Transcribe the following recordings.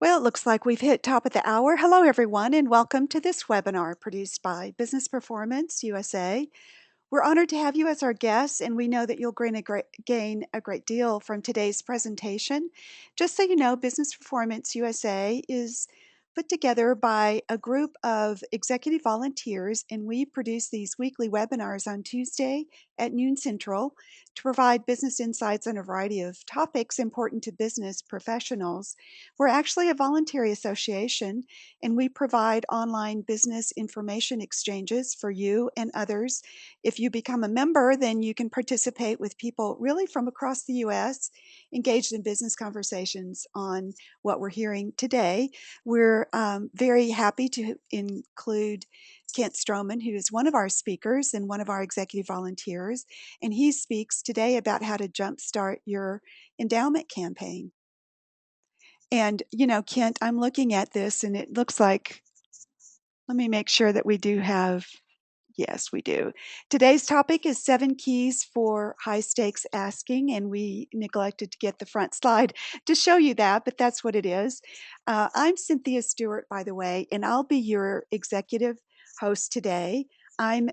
Well, it looks like we've hit top of the hour. Hello, everyone, and welcome to this webinar produced by Business Performance USA. We're honored to have you as our guest, and we know that you'll gain a great deal from today's presentation. Just so you know, Business Performance USA is put together by a group of executive volunteers, and we produce these weekly webinars on Tuesday at noon Central to provide business insights on a variety of topics important to business professionals. We're actually a voluntary association, and we provide online business information exchanges for you and others. If you become a member, then you can participate with people really from across the U.S. engaged in business conversations on what we're hearing today. We're very happy to include Kent Stroman, who is one of our speakers and one of our executive volunteers, and he speaks today about how to jumpstart your endowment campaign. And, you know, Kent, I'm looking at this and it looks like, let me make sure that we do have. Yes, we do. Today's topic is 7 keys for high stakes asking, and we neglected to get the front slide to show you that, but that's what it is. I'm Cynthia Stewart, by the way, and I'll be your executive host today. I'm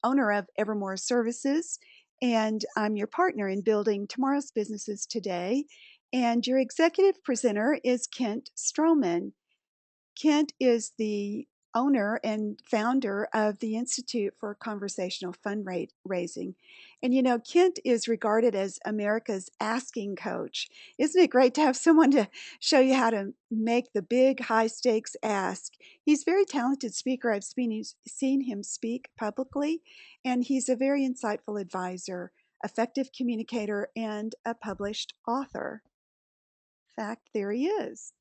owner of Evermore Services, and I'm your partner in building tomorrow's businesses today. And your executive presenter is Kent Stroman. Kent is the owner and founder of the Institute for Conversational Fundraising. And you know, Kent is regarded as America's asking coach. Isn't it great to have someone to show you how to make the big high stakes ask? He's a very talented speaker. I've seen him speak publicly, and he's a very insightful advisor, effective communicator, and a published author. In fact, there he is.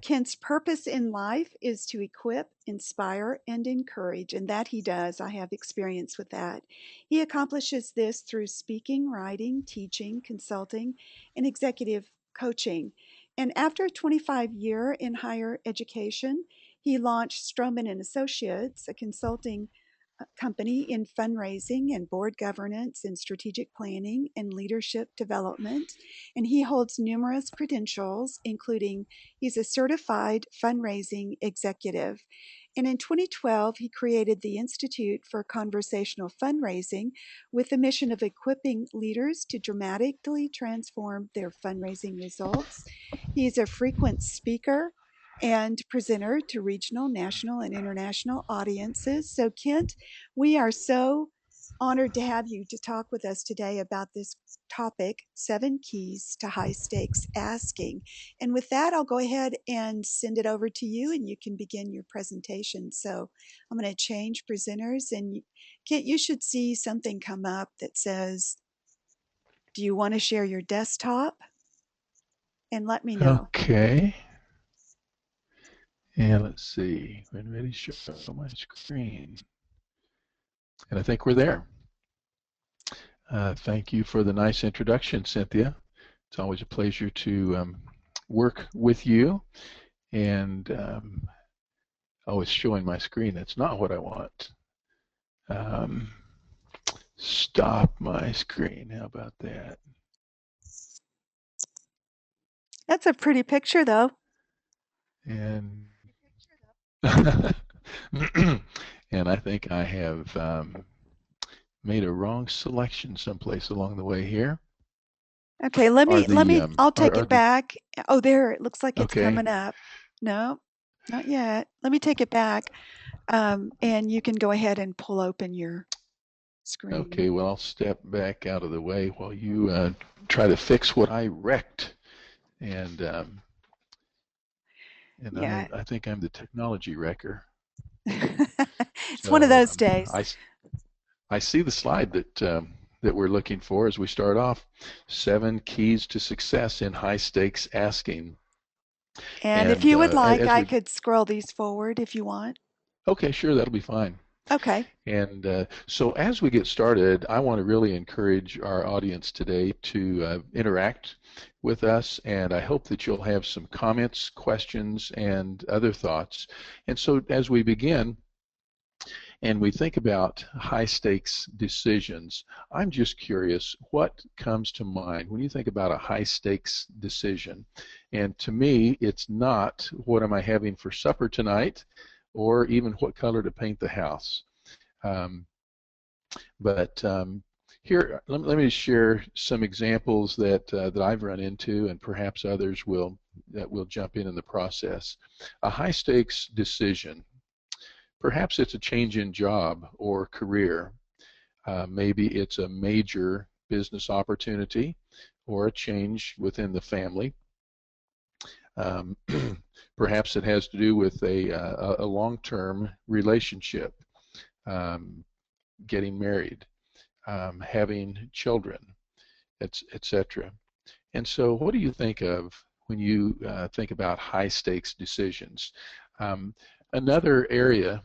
Kent's purpose in life is to equip, inspire, and encourage, and that he does. I have experience with that. He accomplishes this through speaking, writing, teaching, consulting, and executive coaching. And after a 25-year in higher education, he launched Stroman and Associates, a consulting company in fundraising and board governance and strategic planning and leadership development. And he holds numerous credentials, including he's a certified fundraising executive. And in 2012, he created the Institute for Conversational Fundraising with the mission of equipping leaders to dramatically transform their fundraising results. He's a frequent speaker and presenter to regional, national, and international audiences. So, Kent, we are so honored to have you to talk with us today about this topic, 7 keys to high stakes asking. And with that, I'll go ahead and send it over to you and you can begin your presentation. So I'm going to change presenters, and Kent, you should see something come up that says, do you want to share your desktop? And let me know. Okay. And let's see. I'm ready to show my screen. And I think we're there. Thank you for the nice introduction, Cynthia. It's always a pleasure to work with you. And oh, it's showing my screen. That's not what I want. Stop my screen. How about that? That's a pretty picture, though. And and I think I have made a wrong selection someplace along the way here. Okay, I'll take Are it the back. Oh, there, it looks like it's okay? coming up. No, not yet. Let me take it back. And you can go ahead and pull open your screen. Okay, well, I'll step back out of the way while you try to fix what I wrecked. And Yeah. I think I'm the technology wrecker. It's one of So those days. I see the slide that we're looking for as we start off. 7 keys to success in high stakes asking. And if And you would like, as I we could scroll these forward if you want. okay, sure, that'll be fine. Okay. And so as we get started, I want to really encourage our audience today to interact with us, and I hope that you'll have some comments, questions, and other thoughts. And so as we begin, and we think about high stakes decisions, I'm just curious, what comes to mind when you think about a high stakes decision? And to me, it's not what am I having for supper tonight, or even what color to paint the house. Um, but here, let me share some examples that I've run into, and perhaps others will jump in the process. A high stakes decision. Perhaps it's a change in job or career. Maybe it's a major business opportunity or a change within the family. Um, Perhaps it has to do with a long-term relationship, um, getting married, having children, etc. And so what do you think of when you think about high stakes decisions? Um, Another area,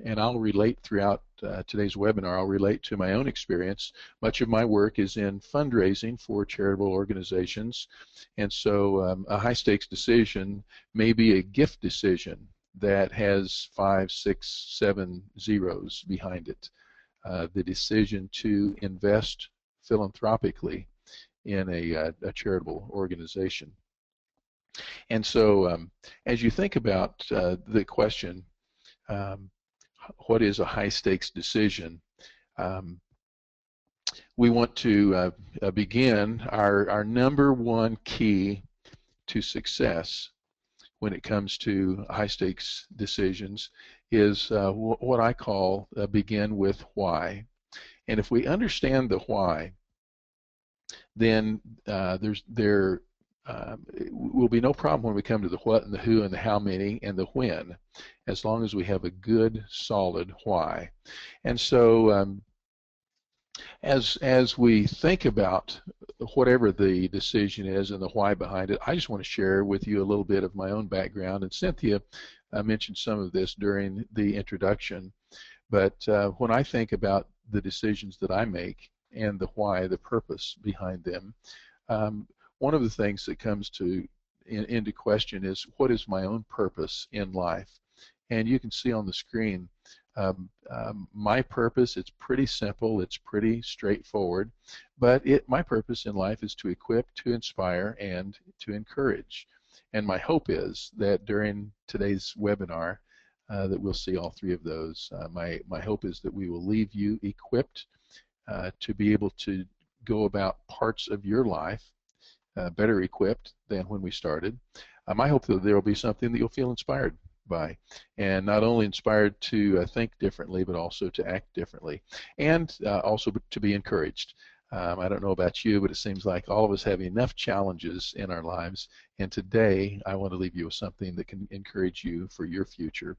and I'll relate throughout today's webinar, I'll relate to my own experience. Much of my work is in fundraising for charitable organizations, and so a high stakes decision may be a gift decision that has 5, 6, 7 zeros behind it. The decision to invest philanthropically in a charitable organization. And so as you think about the question, um, what is a high stakes decision? Um, we want to begin our number one key to success when it comes to high stakes decisions is what I call begin with why. And if we understand the why, then there will be no problem when we come to the what and the who and the how many and the when, as long as we have a good, solid why. And so as we think about whatever the decision is and the why behind it, I just want to share with you a little bit of my own background. And Cynthia mentioned some of this during the introduction. But when I think about the decisions that I make and the why, the purpose behind them, um, one of the things that comes into question is what is my own purpose in life? And you can see on the screen my purpose. It's pretty simple, it's pretty straightforward, but my purpose in life is to equip, to inspire, and to encourage. And my hope is that during today's webinar that we'll see all three of those. My hope is that we will leave you equipped to be able to go about parts of your life better equipped than when we started. My hope that there will be something that you'll feel inspired by, and not only inspired to think differently, but also to act differently, and also to be encouraged. I don't know about you, but it seems like all of us have enough challenges in our lives, and today I want to leave you with something that can encourage you for your future.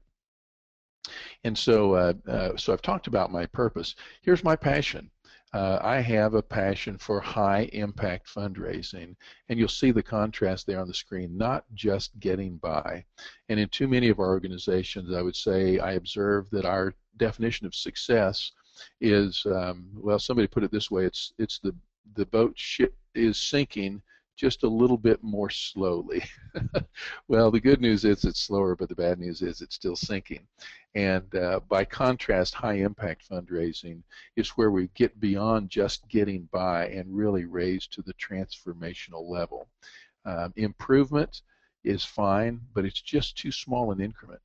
And so I've talked about my purpose. Here's my passion. I have a passion for high impact fundraising, and you'll see the contrast there on the screen, not just getting by. And in too many of our organizations, I would say I observe that our definition of success is, well, somebody put it this way, it's the boat ship is sinking just a little bit more slowly. Well, the good news is it's slower, but the bad news is it's still sinking. And by contrast, high impact fundraising is where we get beyond just getting by and really raise to the transformational level. Improvement is fine, but it's just too small an increment.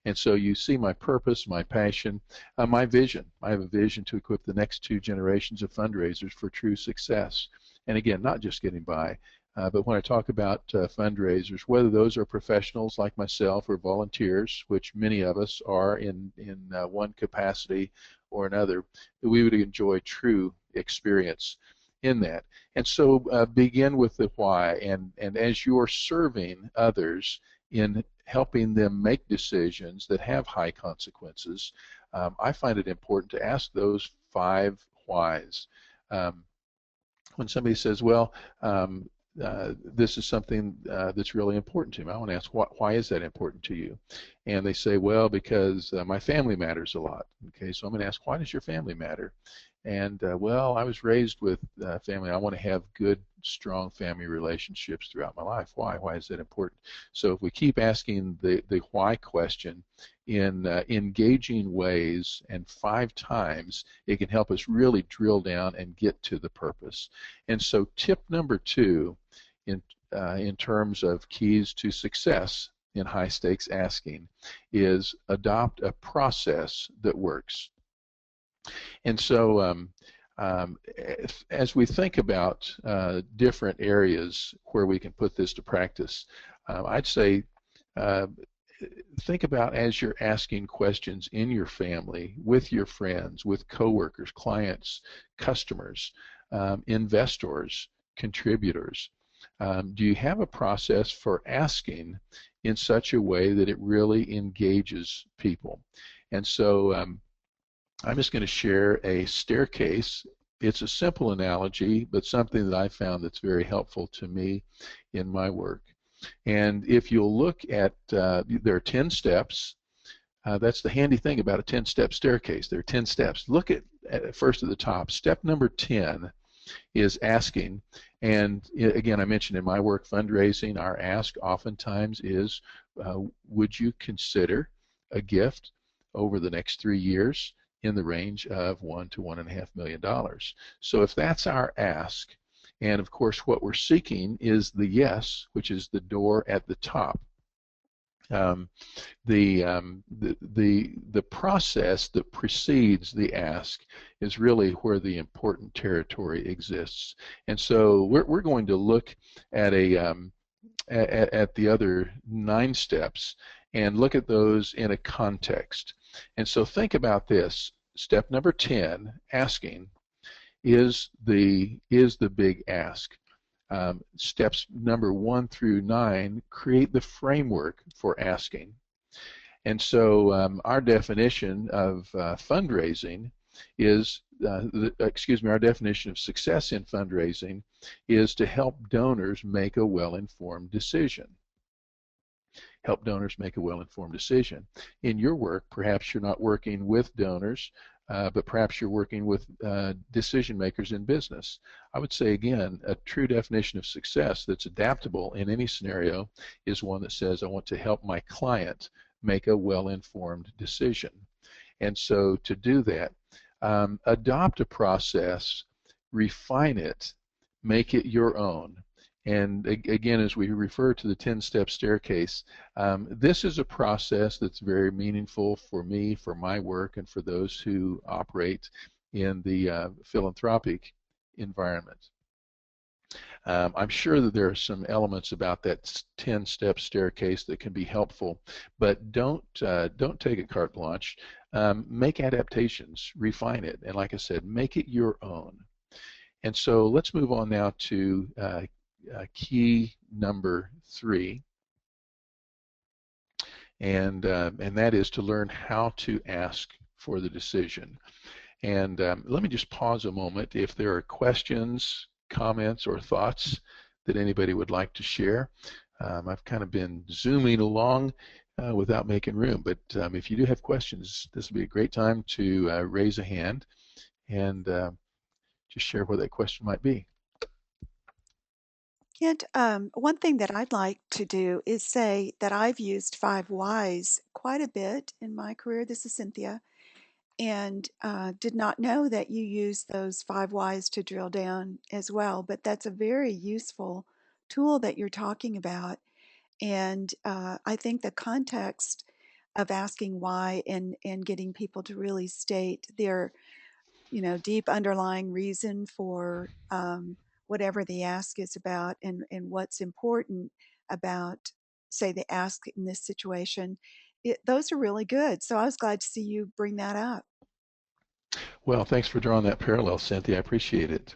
And so you see my purpose, my passion, my vision. I have a vision to equip the next 2 generations of fundraisers for true success. And again, not just getting by, but when I talk about fundraisers, whether those are professionals like myself or volunteers, which many of us are in one capacity or another, we would enjoy true experience in that. And so begin with the why, and as you're serving others in helping them make decisions that have high consequences, I find it important to ask those 5 whys. When somebody says, well, this is something that's really important to me, I want to ask, why is that important to you? And they say, well, because my family matters a lot. Okay, so I'm going to ask, why does your family matter? And well, I was raised with family. I want to have good, strong family relationships throughout my life. Why? Why is that important? So if we keep asking the why question in engaging ways, and 5 times it can help us really drill down and get to the purpose. And so tip number 2 in terms of keys to success in high stakes asking is adopt a process that works. And so as we think about different areas where we can put this to practice, I'd say uh, think about as you're asking questions in your family, with your friends, with coworkers, clients, customers, investors, contributors. Do you have a process for asking in such a way that it really engages people? And so I'm just going to share a staircase. It's a simple analogy, but something that I found that's very helpful to me in my work. And if you'll look at, there are 10 steps. That's the handy thing about a 10-step staircase. There are 10 steps. Look at first at the top. Step number 10 is asking. And again, I mentioned in my work fundraising, our ask oftentimes is, would you consider a gift over the next 3 years in the range of $1 to $1.5 million? So if that's our ask, and of course what we're seeking is the yes, which is the door at the top. The process that precedes the ask is really where the important territory exists. And so we're going to look at at the other 9 steps and look at those in a context. And so think about this. Step number 10, asking, is the big ask. Steps number 1 through 9 create the framework for asking. And so our definition of fundraising is, our definition of success in fundraising is to help donors make a well-informed decision. Help donors make a well-informed decision. In your work, perhaps you're not working with donors, but perhaps you're working with decision makers in business. I would say again, a true definition of success that's adaptable in any scenario is one that says, I want to help my client make a well-informed decision. And so to do that, adopt a process, refine it, make it your own. And again, as we refer to the 10-step staircase, this is a process that's very meaningful for me, for my work, and for those who operate in the philanthropic environment. I'm sure that there are some elements about that 10-step staircase that can be helpful, but don't take a carte blanche. Make adaptations, refine it, and like I said, make it your own. And so let's move on now to key number 3, and that is to learn how to ask for the decision. And let me just pause a moment. If there are questions, comments, or thoughts that anybody would like to share, I've kind of been zooming along without making room, but if you do have questions, this would be a great time to raise a hand and just share what that question might be. Kent, one thing that I'd like to do is say that I've used 5 whys quite a bit in my career. This is Cynthia, and did not know that you use those 5 whys to drill down as well. But that's a very useful tool that you're talking about. And I think the context of asking why and getting people to really state their deep underlying reason for whatever the ask is about and what's important about, say, the ask in this situation. Those are really good. So I was glad to see you bring that up. Well, thanks for drawing that parallel, Cynthia. I appreciate it.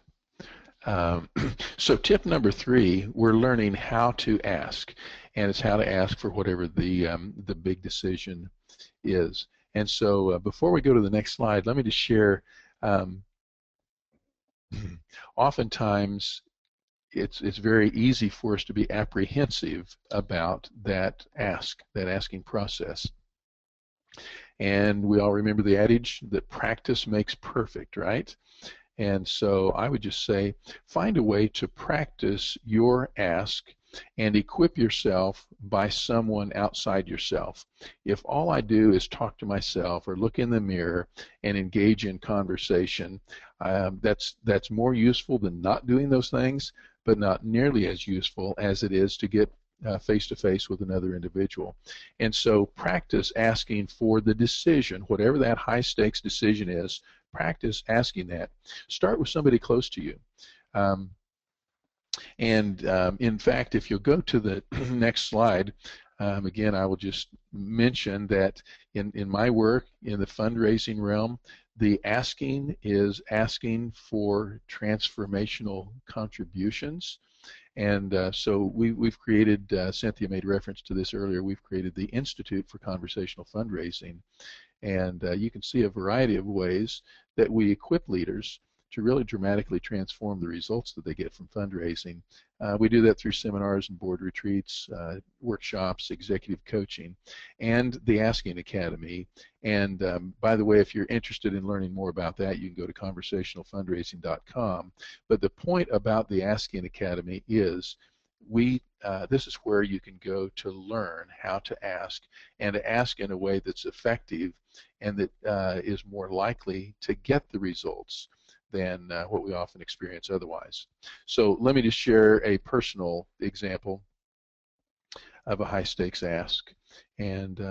Um, so tip number 3, we're learning how to ask, and it's how to ask for whatever the big decision is. And so before we go to the next slide, let me just share. Oftentimes, it's very easy for us to be apprehensive about that asking process. And we all remember the adage that practice makes perfect, right? And so I would just say, find a way to practice your ask and equip yourself by someone outside yourself. If all I do is talk to myself or look in the mirror and engage in conversation, that's more useful than not doing those things, but not nearly as useful as it is to get face to face with another individual. And so practice asking for the decision, whatever that high stakes decision is, practice asking that. Start with somebody close to you. Um, and in fact, if you'll go to the next slide, again, I will just mention that in my work in the fundraising realm, the asking is asking for transformational contributions. And so we've created, Cynthia made reference to this earlier, we've created the Institute for Conversational Fundraising. And you can see a variety of ways that we equip leaders to really dramatically transform the results that they get from fundraising. We do that through seminars and board retreats, workshops, executive coaching, and the Asking Academy. And by the way, if you're interested in learning more about that, you can go to conversationalfundraising.com. But the point about the Asking Academy is this is where you can go to learn how to ask, and to ask in a way that's effective and that is more likely to get the results than what we often experience otherwise. So let me just share a personal example of a high stakes ask. And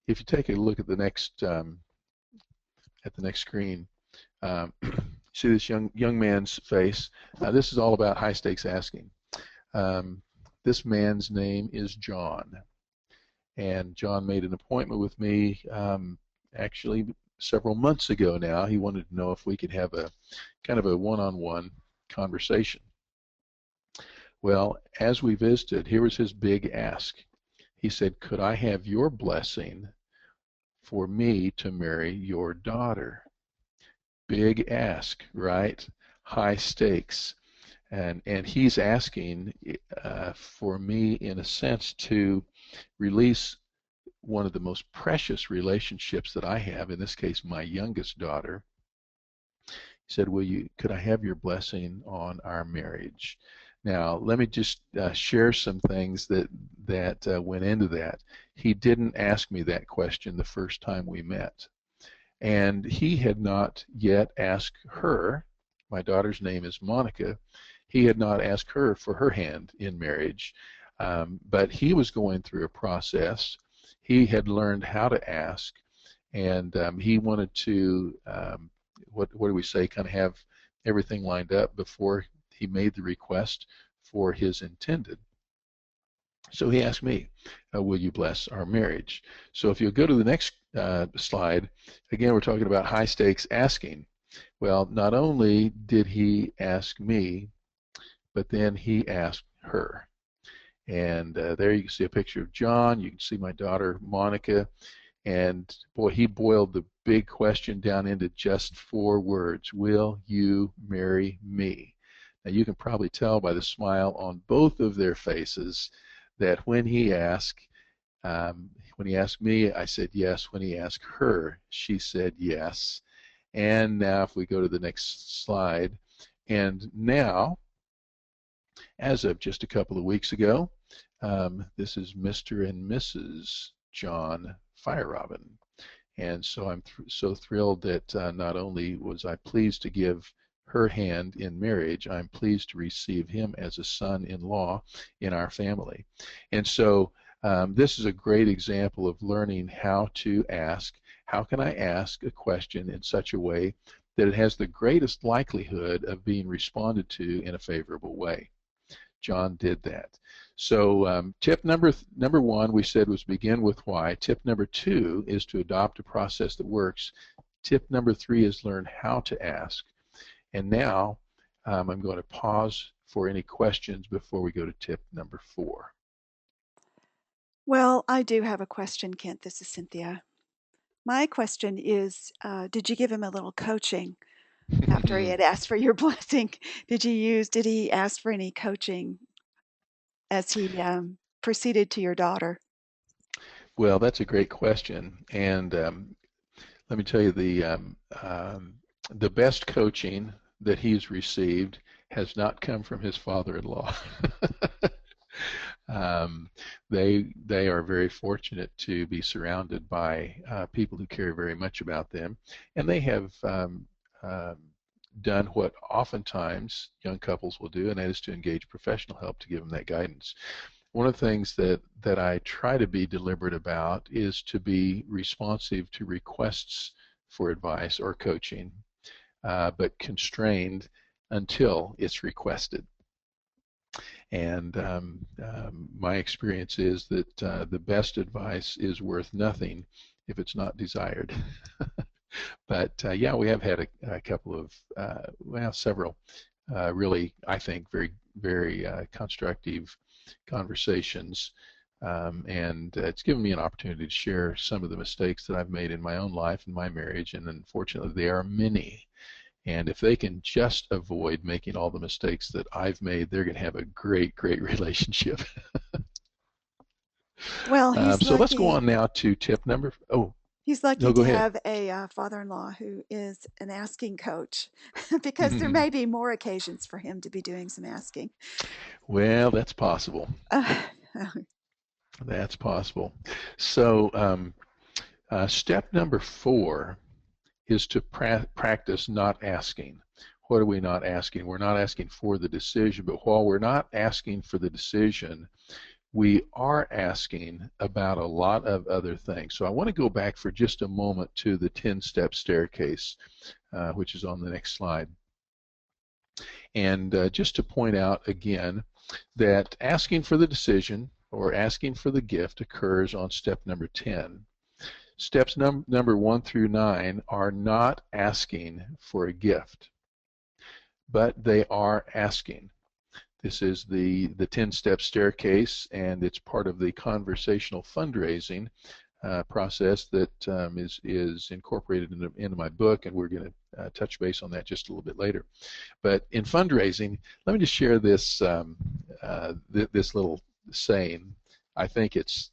if you take a look at the next screen, see this young man's face. This is all about high stakes asking. This man's name is John, and John made an appointment with me actually several months ago now. He wanted to know if we could have a kind of a one-on-one conversation. Well, as we visited, here was his big ask. He said, could I have your blessing for me to marry your daughter? Big ask, right? High stakes. And he's asking for me, in a sense, to release one of the most precious relationships that I have, in this case, my youngest daughter. He said, could I have your blessing on our marriage? Now, let me just share some things that went into that. He didn't ask me that question the first time we met. And he had not yet asked her, my daughter's name is Monica, he had not asked her for her hand in marriage, but he was going through a process. He had learned how to ask, and he wanted to, what do we say, kind of have everything lined up before he made the request for his intended. So he asked me, will you bless our marriage? So if you'll go to the next slide, again, we're talking about high stakes asking. Well, not only did he ask me, but then he asked her. And there you can see a picture of John. You can see my daughter, Monica. And boy, he boiled the big question down into just 4 words. Will you marry me? Now, you can probably tell by the smile on both of their faces that when he asked me, I said yes. When he asked her, she said yes. And now if we go to the next slide, and now, as of just a couple of weeks ago, this is Mr. and Mrs. John Firerobin. And so I'm so thrilled that not only was I pleased to give her hand in marriage, I'm pleased to receive him as a son-in-law in our family. And so this is a great example of learning how to ask. How can I ask a question in such a way that it has the greatest likelihood of being responded to in a favorable way? John did that. So tip number 1 we said was begin with why. Tip number 2 is to adopt a process that works. Tip number 3 is learn how to ask. And now I'm going to pause for any questions before we go to tip number 4. Well, I do have a question, Kent. This is Cynthia. My question is, did you give him a little coaching after he had asked for your blessing? Did he ask for any coaching as he proceeded to your daughter? Well, that's a great question. And let me tell you, the best coaching that he's received has not come from his father-in-law. Um, they are very fortunate to be surrounded by people who care very much about them, and they have um, done what oftentimes young couples will do, and that is to engage professional help to give them that guidance. One of the things that I try to be deliberate about is to be responsive to requests for advice or coaching, but constrained until it's requested. And my experience is that the best advice is worth nothing if it's not desired. But yeah, we have had a couple of, well, several really, I think, very constructive conversations. And it's given me an opportunity to share some of the mistakes that I've made in my own life and my marriage, and unfortunately, there are many. And if they can just avoid making all the mistakes that I've made, they're going to have a great relationship. Well, So let's go on now to tip number. Oh, he's no, lucky go to ahead. have a father-in-law who is an asking coach, because there may be more occasions for him to be doing some asking. Well, that's possible. Uh, That's possible. So step number 4 is to practice not asking. What are we not asking? We're not asking for the decision, but while we're not asking for the decision, we are asking about a lot of other things. So I want to go back for just a moment to the 10-step staircase, which is on the next slide. And just to point out again that asking for the decision or asking for the gift occurs on step number 10. Steps number 1 through 9 are not asking for a gift, but they are asking. This is the 10-step staircase, and it's part of the conversational fundraising process that is incorporated into my book, and we're going to touch base on that just a little bit later. But in fundraising, let me just share this this little saying. I think it's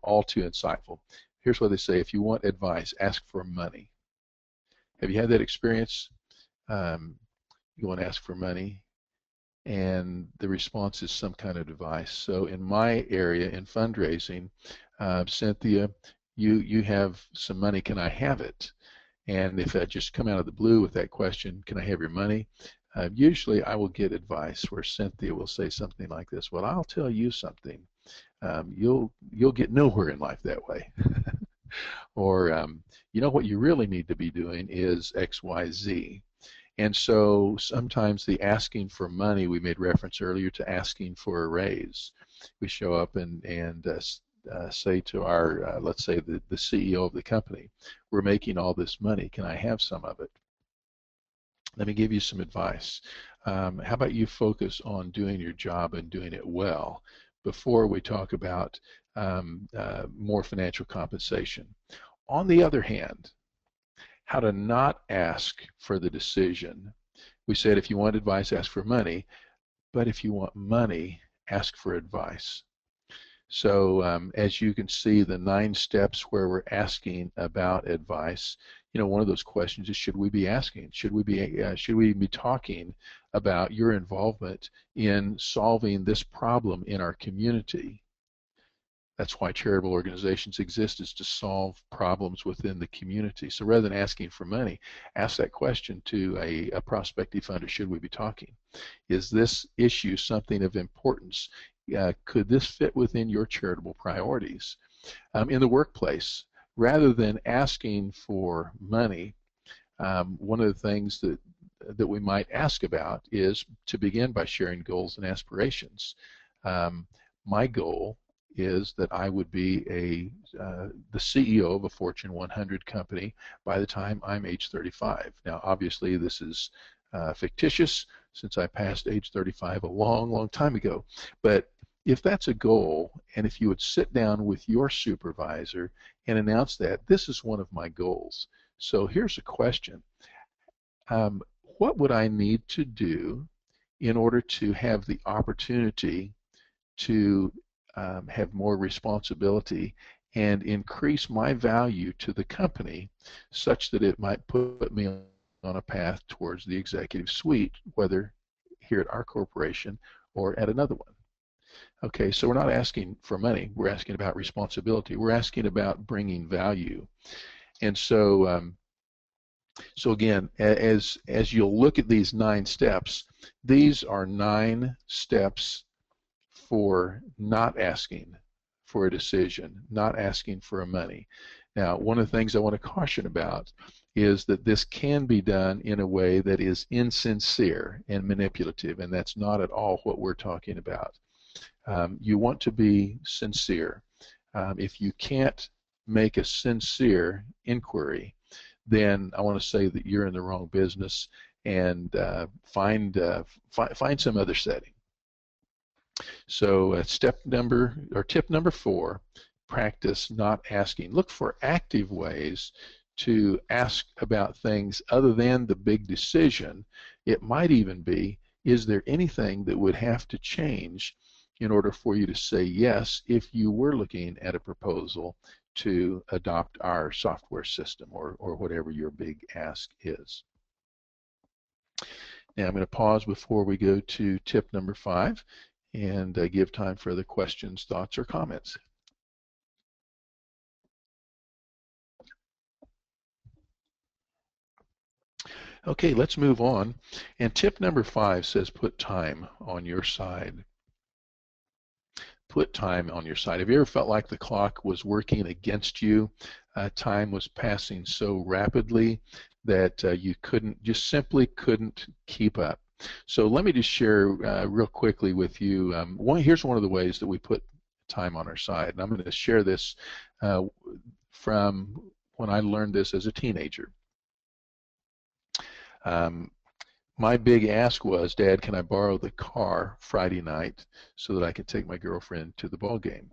all too insightful. Here's what they say: if you want advice, ask for money. Have you had that experience? Um, you want to ask for money, and the response is some kind of advice. So in my area in fundraising, Cynthia, you have some money. Can I have it? And if I just come out of the blue with that question, can I have your money? Usually I will get advice where Cynthia will say something like this: well, I'll tell you something. You'll get nowhere in life that way. Or you know what you really need to be doing is X, Y, Z. And so sometimes the asking for money, we made reference earlier to asking for a raise. We show up and say to our, let's say the CEO of the company, we're making all this money, can I have some of it? Let me give you some advice. How about you focus on doing your job and doing it well before we talk about more financial compensation? On the other hand, how to not ask for the decision. We said if you want advice, ask for money, but if you want money, ask for advice. So as you can see, the 9 steps where we're asking about advice, you know, one of those questions is, should we be asking? Should we be talking about your involvement in solving this problem in our community? That's why charitable organizations exist, is to solve problems within the community. So rather than asking for money, ask that question to a prospective funder: should we be talking? Is this issue something of importance? Could this fit within your charitable priorities? In the workplace, rather than asking for money, one of the things that we might ask about is to begin by sharing goals and aspirations. My goal is that I would be the CEO of a Fortune 100 company by the time I'm age 35. Now, obviously, this is fictitious, since I passed age 35 a long time ago. But if that's a goal, and if you would sit down with your supervisor and announce that this is one of my goals. So here's a question. What would I need to do in order to have the opportunity to have more responsibility and increase my value to the company such that it might put me on a path towards the executive suite, whether here at our corporation or at another one? Okay, so we're not asking for money. We're asking about responsibility. We're asking about bringing value. And so again, as you'll look at these 9 steps, these are 9 steps for not asking for a decision, not asking for a money. Now, one of the things I want to caution about is that this can be done in a way that is insincere and manipulative, and that's not at all what we're talking about. You want to be sincere. If you can't make a sincere inquiry, then I want to say that you're in the wrong business, and find some other setting. So tip number 4, practice not asking. Look for active ways to ask about things other than the big decision. It might even be, is there anything that would have to change in order for you to say yes if you were looking at a proposal to adopt our software system or whatever your big ask is. Now I'm going to pause before we go to tip number 5 and give time for other questions, thoughts, or comments. Okay, let's move on. And tip number 5 says put time on your side. Put time on your side. Have you ever felt like the clock was working against you? Time was passing so rapidly that you simply couldn't keep up. So let me just share real quickly with you. Here's one of the ways that we put time on our side. And I'm going to share this from when I learned this as a teenager. My big ask was, Dad, can I borrow the car Friday night so that I can take my girlfriend to the ball game?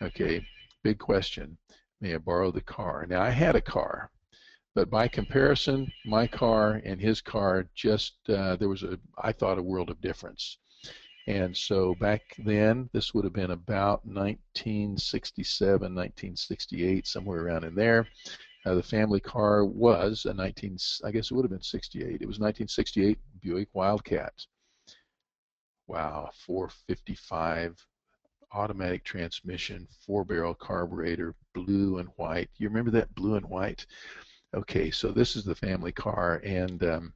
Okay, big question. May I borrow the car? Now, I had a car, but by comparison, my car and his car there was I thought, a world of difference. And so back then, this would have been about 1967, 1968, somewhere around in there. The family car was I guess it would have been 68. It was 1968 Buick Wildcat. Wow, 455 automatic transmission, 4-barrel carburetor, blue and white. You remember that blue and white? Okay, so this is the family car, and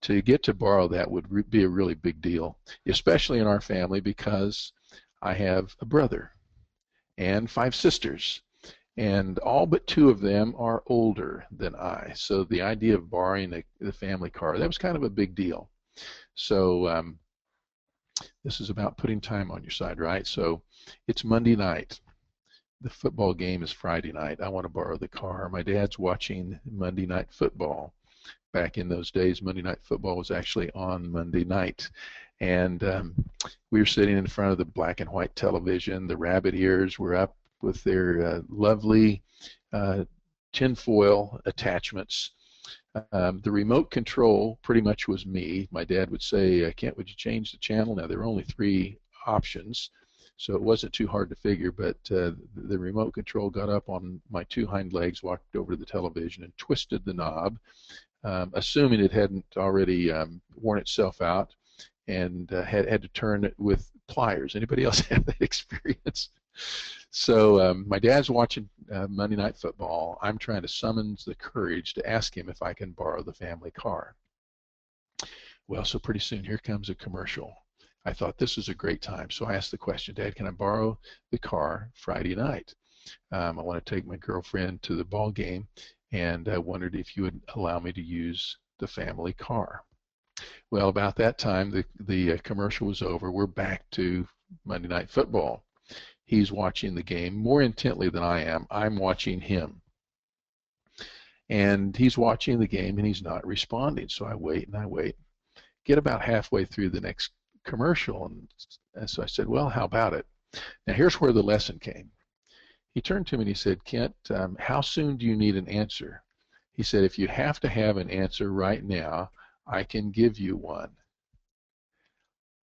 to get to borrow that would be a really big deal, especially in our family because I have a brother and 5 sisters, and all but 2 of them are older than I. So the idea of borrowing the family car, that was kind of a big deal. So this is about putting time on your side, right? So it's Monday night. The football game is Friday night. I want to borrow the car. My dad's watching Monday Night Football. Back in those days, Monday Night Football was actually on Monday night. And we were sitting in front of the black and white television. The rabbit ears were up with their lovely tinfoil attachments. The remote control pretty much was me. My dad would say, Kent, would you change the channel? Now, there were only 3 options, so it wasn't too hard to figure, but the remote control got up on my 2 hind legs, walked over to the television, and twisted the knob, assuming it hadn't already worn itself out, and had to turn it with pliers. Anybody else have that experience? So my dad's watching Monday Night Football. I'm trying to summon the courage to ask him if I can borrow the family car. Well, so pretty soon here comes a commercial. I thought this was a great time, so I asked the question, Dad, can I borrow the car Friday night? I want to take my girlfriend to the ball game, and I wondered if you would allow me to use the family car. Well, about that time, the commercial was over. We're back to Monday Night Football. He's watching the game more intently than I am. I'm watching him. And he's watching the game, and he's not responding. So I wait and I wait. Get about halfway through the next commercial, and so I said, well, how about it? Now, here's where the lesson came. He turned to me and he said, Kent, how soon do you need an answer? He said, if you have to have an answer right now, I can give you one.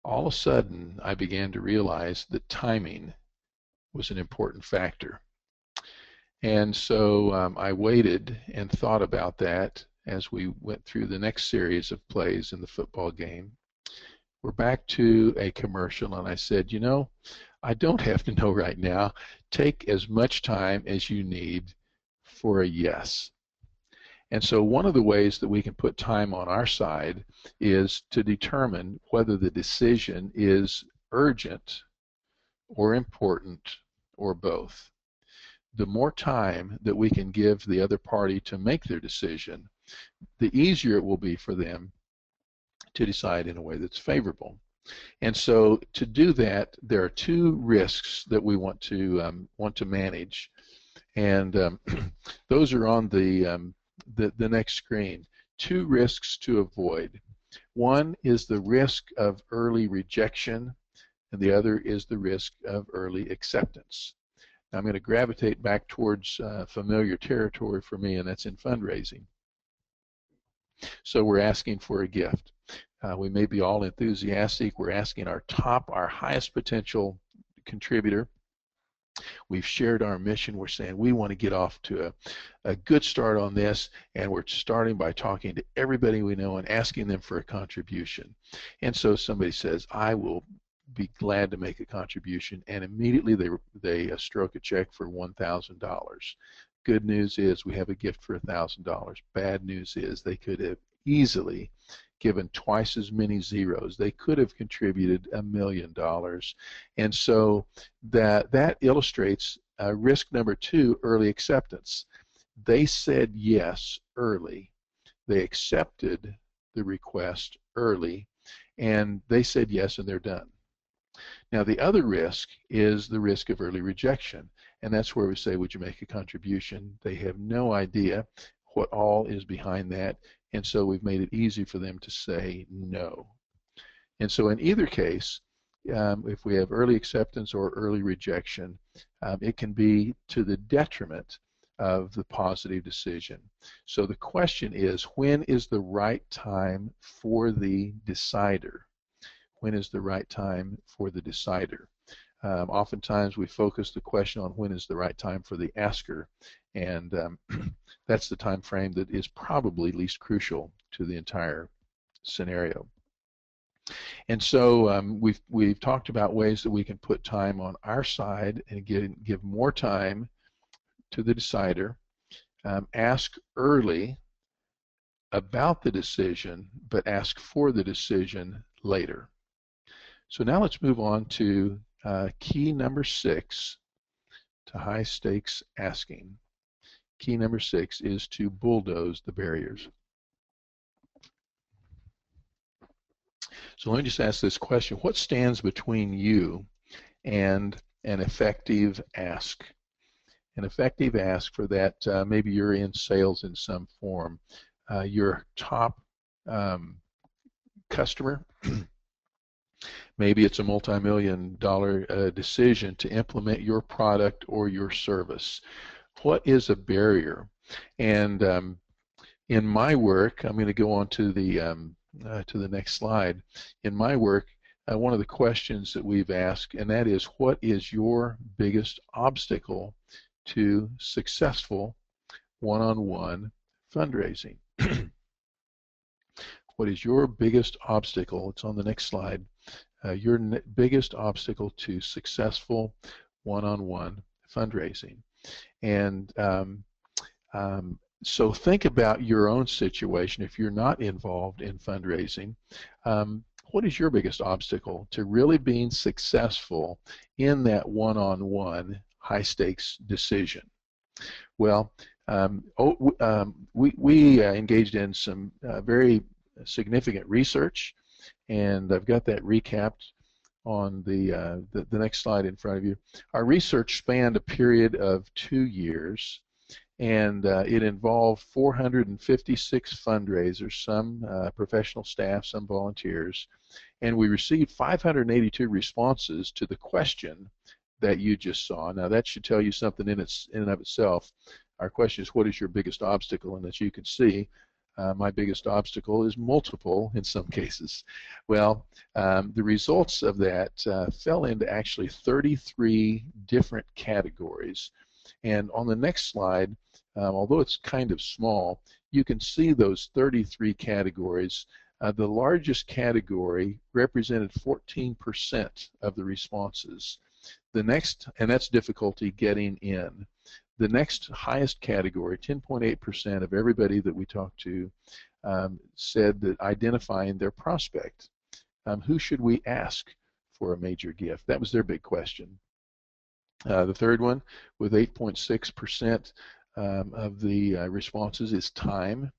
All of a sudden, I began to realize that timing was an important factor. And so I waited and thought about that as we went through the next series of plays in the football game. We're back to a commercial, and I said, you know, I don't have to know right now. Take as much time as you need for a yes. And so one of the ways that we can put time on our side is to determine whether the decision is urgent or important or both. The more time that we can give the other party to make their decision, the easier it will be for them to decide in a way that's favorable. And so to do that, there are two risks that we want to manage, and those are on the next screen. Two risks to avoid. One is the risk of early rejection, and the other is the risk of early acceptance. Now I'm going to gravitate back towards familiar territory for me, and that's in fundraising. So we're asking for a gift. We may be all enthusiastic. We're asking our highest potential contributor. We've shared our mission. We're saying we want to get off to a good start on this, and we're starting by talking to everybody we know and asking them for a contribution. And so somebody says, I will be glad to make a contribution, and immediately they stroke a check for $1,000. Good news is we have a gift for $1,000. Bad news is they could have easily given twice as many zeros. They could have contributed $1 million. And so that illustrates risk number two, early acceptance. They said yes early. They accepted the request early, and they said yes, and they're done. Now, the other risk is the risk of early rejection, and that's where we say, would you make a contribution? They have no idea what all is behind that, and so we've made it easy for them to say no. And so in either case, if we have early acceptance or early rejection, it can be to the detriment of the positive decision. So the question is, when is the right time for the decider? When is the right time for the decider? Oftentimes we focus the question on when is the right time for the asker, and that's the time frame that is probably least crucial to the entire scenario. And so we've talked about ways that we can put time on our side and give more time to the decider. Ask early about the decision, but ask for the decision later. So now let's move on to key number 6, to high stakes asking. Key number 6 is to bulldoze the barriers. So let me just ask this question. What stands between you and an effective ask? An effective ask for that, maybe you're in sales in some form. Your top customer, maybe it's a multi-million-dollar decision to implement your product or your service. What is a barrier? And in my work, I'm going to go on to the next slide. In my work, one of the questions that we've asked, and that is, what is your biggest obstacle to successful one-on-one fundraising? What is your biggest obstacle? It's on the next slide. Your biggest obstacle to successful one-on-one fundraising. And so think about your own situation. If you're not involved in fundraising, what is your biggest obstacle to really being successful in that one-on-one high-stakes decision? Well, we engaged in some very significant research, and I've got that recapped on the next slide in front of you. Our research spanned a period of 2 years, and it involved 456 fundraisers, some professional staff, some volunteers, and we received 582 responses to the question that you just saw. Now that should tell you something in and of itself. Our question is, what is your biggest obstacle? And as you can see, my biggest obstacle is multiple in some cases. Well, the results of that fell into actually 33 different categories. And on the next slide, although it's kind of small, you can see those 33 categories The largest category represented 14% of the responses. The next, and that's difficulty getting in. The next highest category, 10.8% of everybody that we talked to, said that identifying their prospect. Who should we ask for a major gift? That was their big question. The third one, with 8.6% of the responses, is time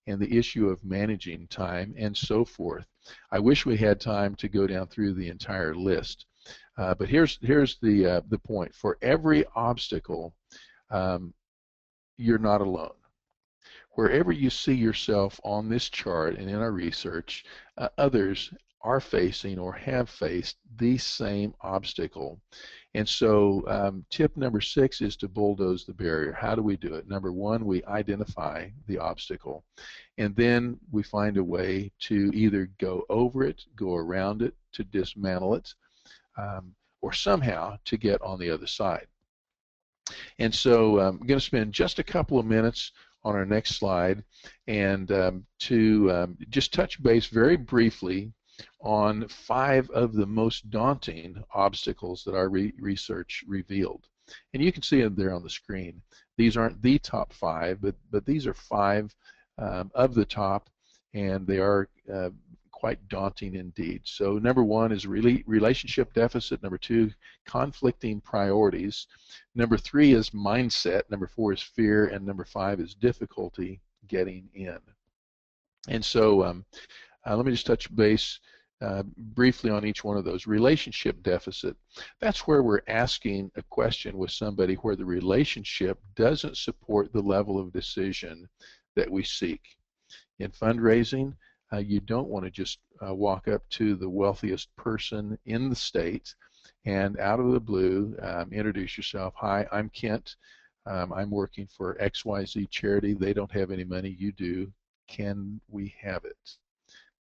and the issue of managing time and so forth. I wish we had time to go down through the entire list, but here's the point. For every obstacle, you're not alone. Wherever you see yourself on this chart and in our research, others are facing or have faced the same obstacle. And so tip number 6 is to bulldoze the barrier. How do we do it? Number 1, we identify the obstacle, and then we find a way to either go over it, go around it, to dismantle it, or somehow to get on the other side. And so I'm going to spend just a couple of minutes on our next slide and to just touch base very briefly on 5 of the most daunting obstacles that our research revealed. And you can see them there on the screen. These aren't the top 5, but these are 5 of the top, and they are quite daunting indeed. So number 1 is relationship deficit. Number 2, conflicting priorities. Number 3 is mindset. Number 4 is fear, and number 5 is difficulty getting in. And so let me just touch base briefly on each one of those. Relationship deficit. That's where we're asking a question with somebody where the relationship doesn't support the level of decision that we seek. In fundraising, you don't want to just walk up to the wealthiest person in the state and out of the blue introduce yourself. Hi, I'm Kent. I'm working for XYZ charity. They don't have any money. You do. Can we have it?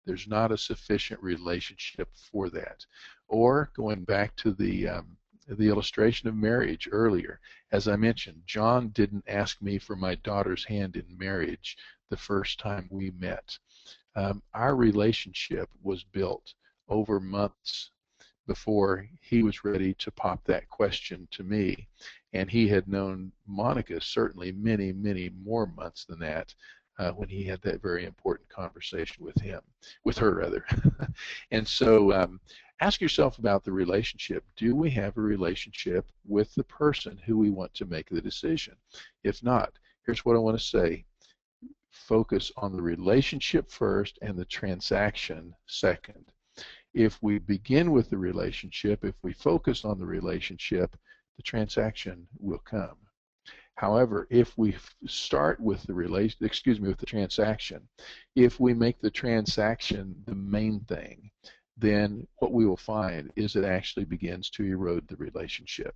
There's not a sufficient relationship for that. Or going back to the illustration of marriage earlier, as I mentioned, John didn't ask me for my daughter's hand in marriage the first time we met. Our relationship was built over months before he was ready to pop that question to me, and he had known Monica certainly many, many more months than that when he had that very important conversation with her rather. And so ask yourself about the relationship. Do we have a relationship with the person who we want to make the decision? If not, here's what I want to say. Focus on the relationship first and the transaction second. If we begin with the relationship, if we focus on the relationship, the transaction will come. However, if we start with the transaction, if we make the transaction the main thing, then what we will find is it actually begins to erode the relationship.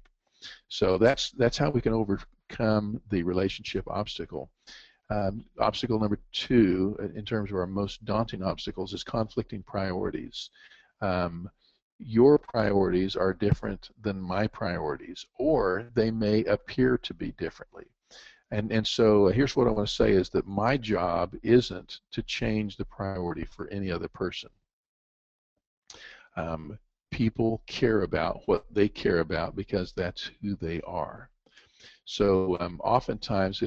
So that's how we can overcome the relationship obstacle. Obstacle number 2, in terms of our most daunting obstacles, is conflicting priorities. Your priorities are different than my priorities, or they may appear to be differently. And so here's what I want to say is that my job isn't to change the priority for any other person. People care about what they care about because that's who they are. So oftentimes,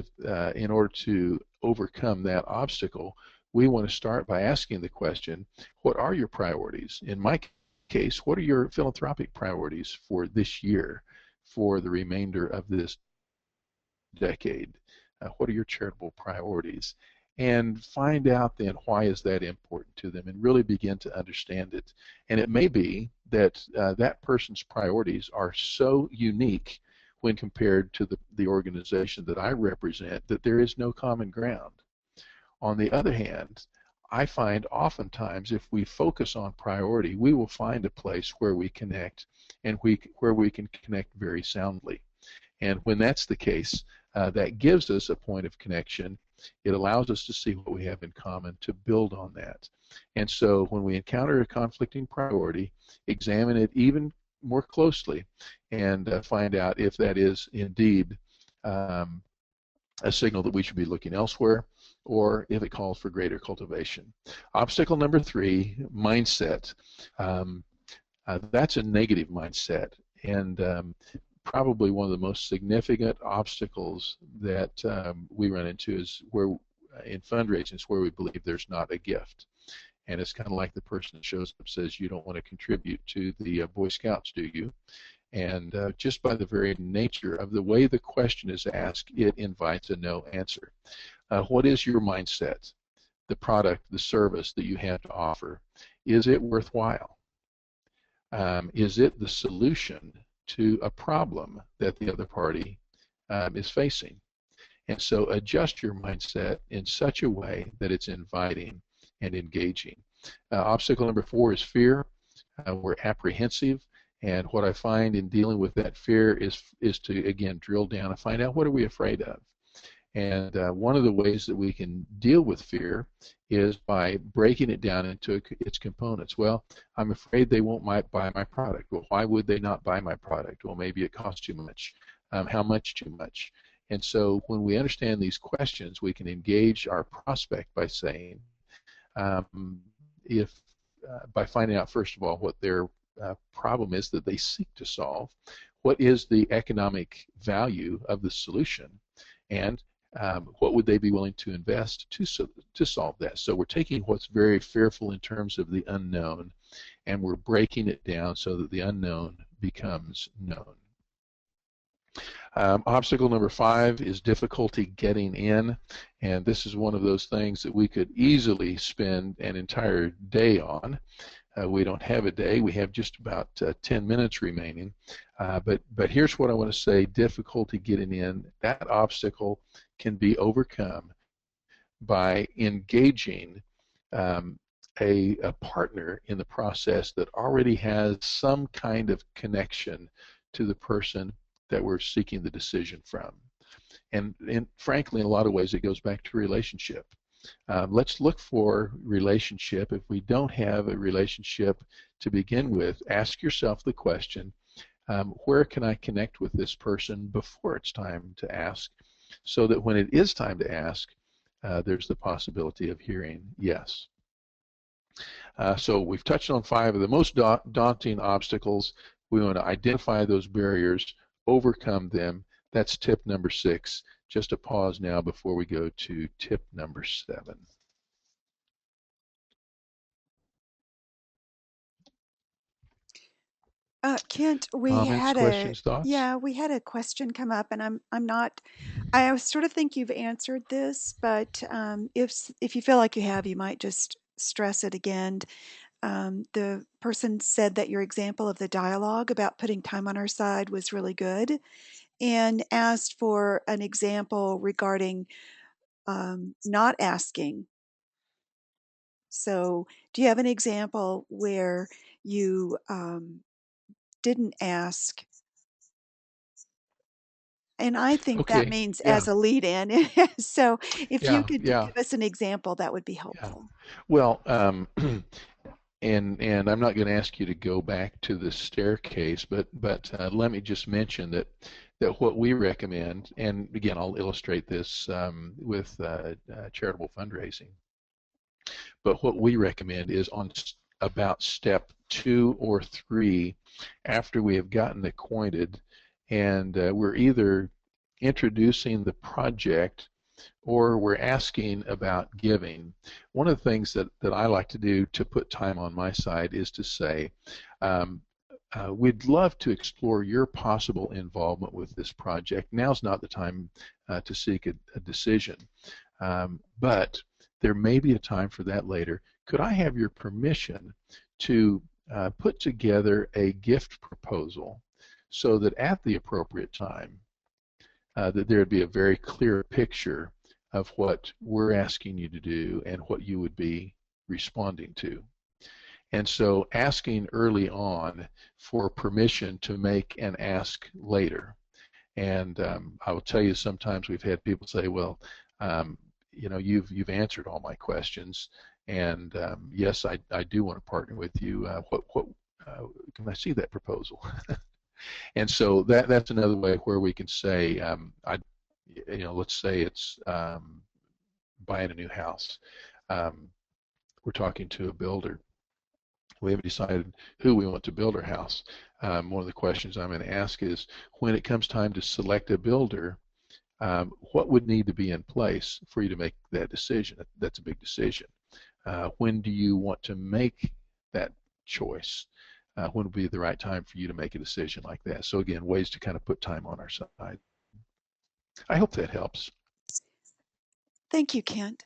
in order to overcome that obstacle, we want to start by asking the question, what are your priorities? In my case, what are your philanthropic priorities for this year, for the remainder of this decade? What are your charitable priorities? And find out then why is that important to them, and really begin to understand it. And it may be that that person's priorities are so unique when compared to the organization that I represent that there is no common ground. On the other hand, I find oftentimes if we focus on priority, we will find a place where we connect and where we can connect very soundly. And when that's the case, that gives us a point of connection. It allows us to see what we have in common to build on that. And so when we encounter a conflicting priority, examine it even more closely and find out if that is indeed a signal that we should be looking elsewhere, or if it calls for greater cultivation. Obstacle number 3, mindset. Um, that's a negative mindset, and probably one of the most significant obstacles that we run into is where in fundraising is where we believe there's not a gift. And it's kind of like the person that shows up and says, you don't want to contribute to the Boy Scouts, do you? And just by the very nature of the way the question is asked, it invites a no answer. What is your mindset? The product, the service that you have to offer, is it worthwhile? Is it the solution to a problem that the other party is facing? And so adjust your mindset in such a way that it's inviting and engaging. Obstacle number 4 is fear. We're apprehensive, and what I find in dealing with that fear is to, again, drill down and find out what are we afraid of. And one of the ways that we can deal with fear is by breaking it down into its components. Well, I'm afraid they won't buy my product. Well, why would they not buy my product? Well, maybe it costs too much. How much too much? And so when we understand these questions, we can engage our prospect by saying, if by finding out, first of all, what their problem is that they seek to solve, what is the economic value of the solution, and what would they be willing to invest to solve that? So we're taking what's very fearful in terms of the unknown, and we're breaking it down so that the unknown becomes known. Obstacle number 5 is difficulty getting in, and this is one of those things that we could easily spend an entire day on. We don't have a day. We have just about 10 minutes remaining. But here's what I want to say. Difficulty getting in, that obstacle can be overcome by engaging a partner in the process that already has some kind of connection to the person that we're seeking the decision from. And frankly, in a lot of ways, it goes back to relationship. Let's look for relationship. If we don't have a relationship to begin with, ask yourself the question, where can I connect with this person before it's time to ask, so that when it is time to ask, there's the possibility of hearing yes. So we've touched on 5 of the most daunting obstacles. We want to identify those barriers, overcome them. That's tip number 6. Just a pause now before we go to tip number 7. Kent, Comments, questions, thoughts? we had a question come up, and I'm not. I sort of think you've answered this, but if you feel like you have, you might just stress it again. The person said that your example of the dialogue about putting time on our side was really good, and asked for an example regarding not asking. So, do you have an example where you didn't ask? And I think that Okay, means yeah, as a lead in. So, if you yeah, could yeah, give us an example, that would be yeah. helpful. Well, and I'm not going to ask you to go back to the staircase, but let me just mention that what we recommend, and again, I'll illustrate this with charitable fundraising. But what we recommend is on about step 2 or 3, after we have gotten acquainted, and we're either introducing the project or we're asking about giving. One of the things that I like to do to put time on my side is to say, we'd love to explore your possible involvement with this project. Now's not the time to seek a decision, but there may be a time for that later. Could I have your permission to put together a gift proposal so that at the appropriate time that there would be a very clear picture of what we're asking you to do and what you would be responding to. And so asking early on for permission to make an ask later. And I will tell you, sometimes we've had people say, well, you've answered all my questions, and yes, I do want to partner with you. What can I see that proposal? And so that's another way where we can say, let's say it's buying a new house. We're talking to a builder. We haven't decided who we want to build our house. One of the questions I'm going to ask is, when it comes time to select a builder, what would need to be in place for you to make that decision? That's a big decision. When do you want to make that choice? When would be the right time for you to make a decision like that? So again, ways to kind of put time on our side. I hope that helps. Thank you, Kent.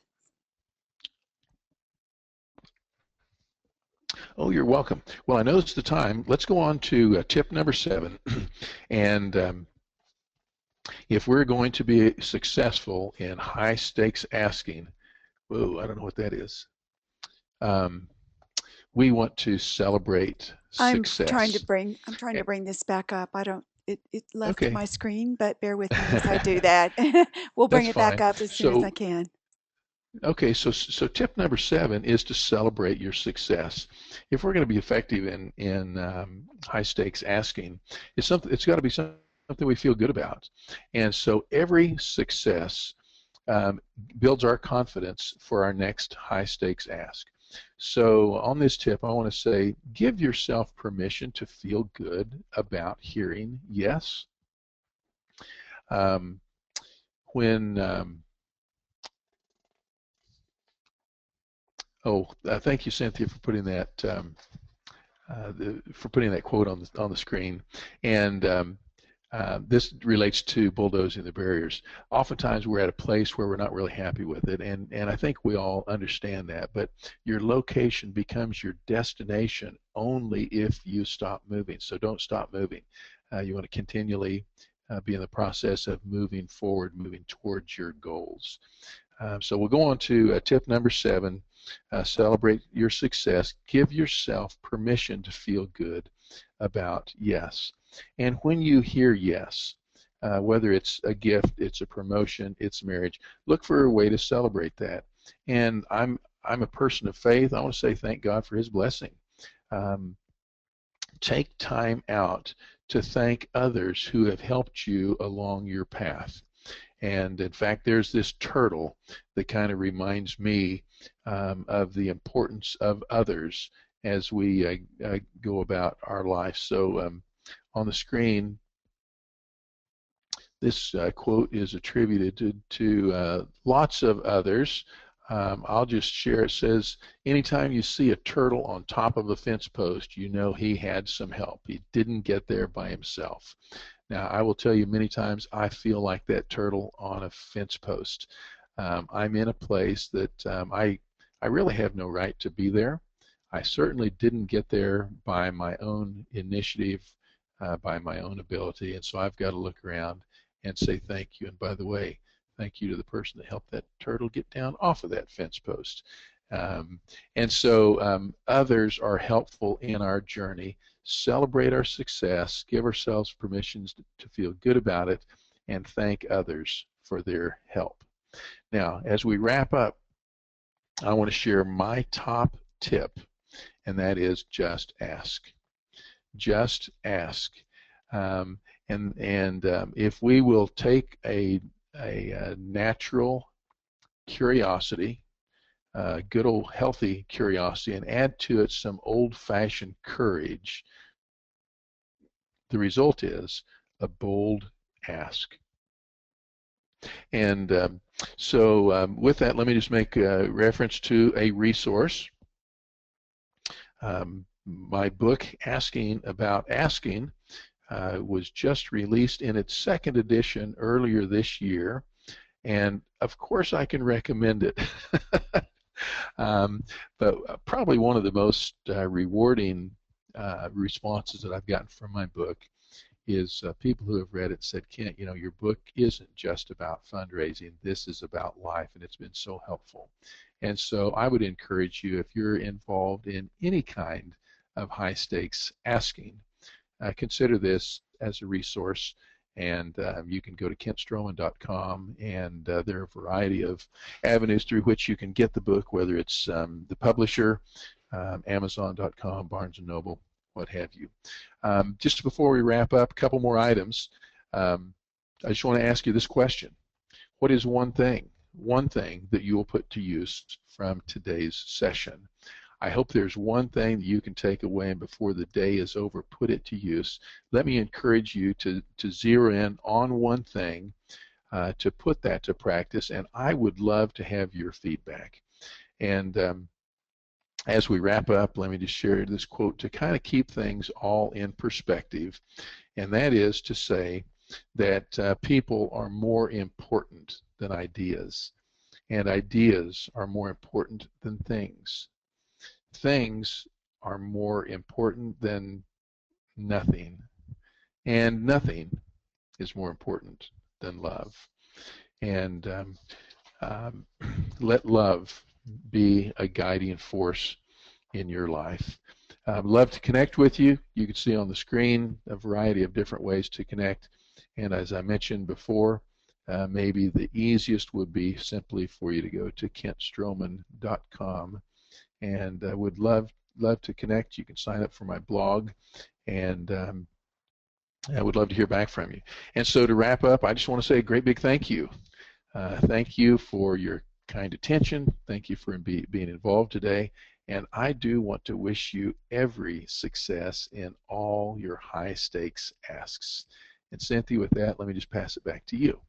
Oh, you're welcome. Well, I know it's the time. Let's go on to tip number 7. And if we're going to be successful in high stakes asking, whoa, I don't know what that is. We want to celebrate success. I'm trying to bring this back up. I don't, it left Okay, my screen, but bear with me as I do that. We'll bring that's it back fine. up as soon as I So, can. okay, so tip number 7 is to celebrate your success. If we're going to be effective in high stakes asking, it's got to be something we feel good about. And so every success builds our confidence for our next high stakes ask. So on this tip, I want to say, give yourself permission to feel good about hearing yes. Um, when thank you, Cynthia, for putting that quote on the screen. And this relates to bulldozing the barriers. Oftentimes we're at a place where we're not really happy with it, and I think we all understand that, but your location becomes your destination only if you stop moving. So don't stop moving. You want to continually be in the process of moving forward, moving towards your goals. So we'll go on to tip number 7. Celebrate your success. Give yourself permission to feel good about yes. And when you hear yes, whether it's a gift, it's a promotion, it's marriage, look for a way to celebrate that. And I'm a person of faith. I want to say thank God for His blessing. Um, Take time out to thank others who have helped you along your path. And in fact, there's this turtle that kind of reminds me of the importance of others as we go about our life. So on the screen, this quote is attributed to lots of others. I'll just share. It says, anytime you see a turtle on top of a fence post, you know he had some help. He didn't get there by himself. Now, I will tell you many times I feel like that turtle on a fence post. I'm in a place that I really have no right to be there. I certainly didn't get there by my own initiative, by my own ability, and so I've got to look around and say thank you. And by the way, thank you to the person that helped that turtle get down off of that fence post. And so others are helpful in our journey. Celebrate our success, give ourselves permissions to feel good about it, and thank others for their help. Now, as we wrap up, I want to share my top tip, and that is just ask. Just ask. If we will take a natural curiosity, good old healthy curiosity, and add to it some old-fashioned courage, the result is a bold ask. And with that, let me just make reference to a resource. My book, Asking About Asking, was just released in its 2nd edition earlier this year, and of course I can recommend it. But probably one of the most rewarding responses that I've gotten from my book is people who have read it said, Kent, you know, your book isn't just about fundraising. This is about life, and it's been so helpful. And so I would encourage you, if you're involved in any kind of high stakes asking, consider this as a resource. And you can go to kentstroman.com, and there are a variety of avenues through which you can get the book, whether it's the publisher, Amazon.com, Barnes & Noble, what have you. Just before we wrap up, a couple more items. I just want to ask you this question. What is one thing one thing that you will put to use from today's session. I hope there's one thing that you can take away and before the day is over, put it to use. Let me encourage you to zero in on one thing, to put that to practice, and I would love to have your feedback. And as we wrap up, let me just share this quote to kind of keep things all in perspective, and that is to say that people are more important than ideas, and ideas are more important than things. Things are more important than nothing, and nothing is more important than love. And um, let love be a guiding force in your life. I'd love to connect with you. You can see on the screen a variety of different ways to connect. And as I mentioned before, maybe the easiest would be simply for you to go to kentstroman.com, and I would love to connect. You can sign up for my blog, and I would love to hear back from you. And so to wrap up, I just want to say a great big thank you. Thank you for your kind attention. Thank you for being involved today. And I do want to wish you every success in all your high stakes asks. And Cynthia, with that, let me just pass it back to you.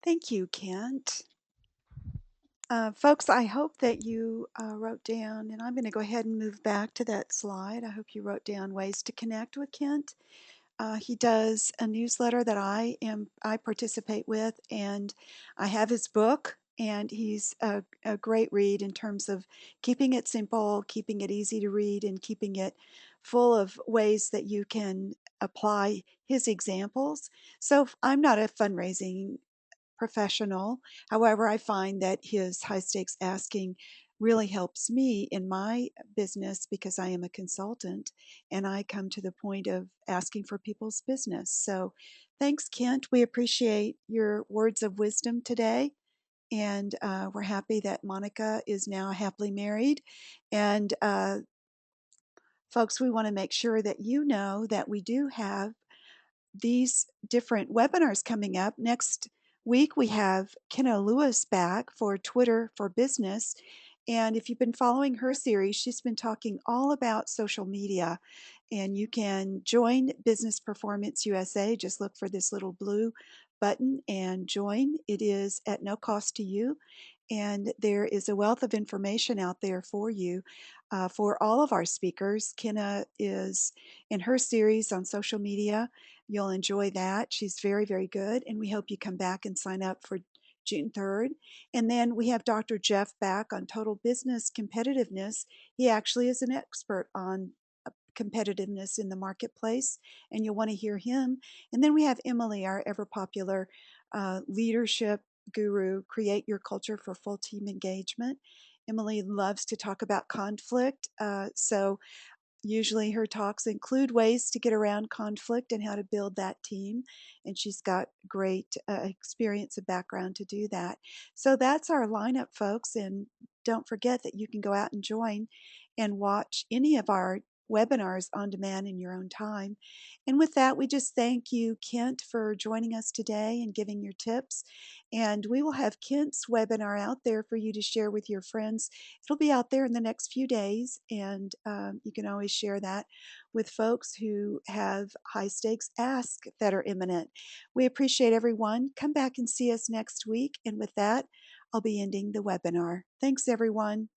Thank you, Kent. Folks, I hope that you wrote down, and I'm going to go ahead and move back to that slide. I hope you wrote down ways to connect with Kent. He does a newsletter that I participate with, and I have his book, and he's a great read in terms of keeping it simple, keeping it easy to read, and keeping it full of ways that you can apply his examples. So I'm not a fundraising professional. However, I find that his high stakes asking really helps me in my business because I am a consultant and I come to the point of asking for people's business. So thanks, Kent. We appreciate your words of wisdom today. And we're happy that Monica is now happily married. And folks, we want to make sure that you know that we do have these different webinars coming up. Next week, we have Kenna Lewis back for Twitter for Business. And if you've been following her series, she's been talking all about social media. And you can join Business Performance USA. Just look for this little blue button and join. It is at no cost to you. And there is a wealth of information out there for you for all of our speakers. Kenna is in her series on social media. You'll enjoy that. She's very, very good. And we hope you come back and sign up for June 3rd. And then we have Dr. Jeff back on total business competitiveness. He actually is an expert on competitiveness in the marketplace, and you'll want to hear him. And then we have Emily, our ever popular leadership guru, Create Your Culture for Full Team Engagement. Emily loves to talk about conflict. So usually her talks include ways to get around conflict and how to build that team. And she's got great experience and background to do that. So that's our lineup, folks. And don't forget that you can go out and join and watch any of our webinars on demand in your own time. And with that, we just thank you, Kent, for joining us today and giving your tips. And we will have Kent's webinar out there for you to share with your friends. It'll be out there in the next few days, and you can always share that with folks who have high stakes asks that are imminent. We appreciate everyone. Come back and see us next week. And with that, I'll be ending the webinar. Thanks, everyone.